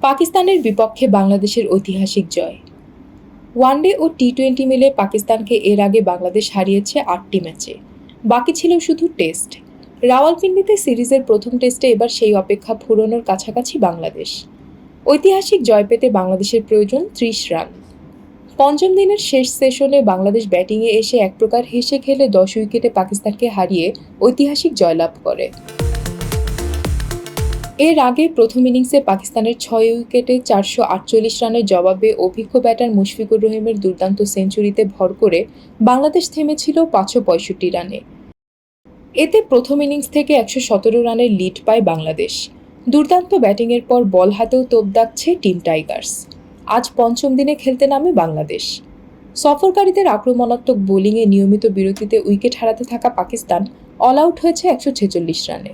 পাকিস্তানের বিপক্ষে বাংলাদেশের ঐতিহাসিক জয়। ওয়ানডে ও টি-20 মিলে পাকিস্তানকে এর আগে বাংলাদেশ হারিয়েছে ৮টি ম্যাচে। বাকি ছিল শুধু টেস্ট। রাওয়ালপিন্ডিতে সিরিজের প্রথম টেস্টে এবার সেই অপেক্ষা পূরণের কাছাকাছি বাংলাদেশ। ঐতিহাসিক জয় পেতে বাংলাদেশের প্রয়োজন ৩০ রান। পঞ্চম দিনের শেষ সেশনে বাংলাদেশ ব্যাটিংয়ে এসে এক প্রকার হেসে খেলে ১০ উইকেটে পাকিস্তানকে হারিয়ে ঐতিহাসিক জয়লাভ করে। এর আগে প্রথম ইনিংসে পাকিস্তানের ৬ উইকেটে ৪৪৮ রানের জবাবে অভিজ্ঞ ব্যাটার মুশফিকুর রহিমের দুর্দান্ত সেঞ্চুরিতে ভর করে বাংলাদেশ থেমেছিল ৫৬৫ রানে। এতে প্রথম ইনিংস থেকে ১১৭ রানের লিড পায় বাংলাদেশ। দুর্দান্ত ব্যাটিংয়ের পর বল হাতেও তোপ দাগছে টিম টাইগার্স। আজ পঞ্চম দিনে খেলতে নামে বাংলাদেশ। সফরকারীদের আক্রমণাত্মক বোলিংয়ে নিয়মিত বিরতিতে উইকেট হারাতে থাকা পাকিস্তান অল আউট হয়েছে ১৪৬ রানে।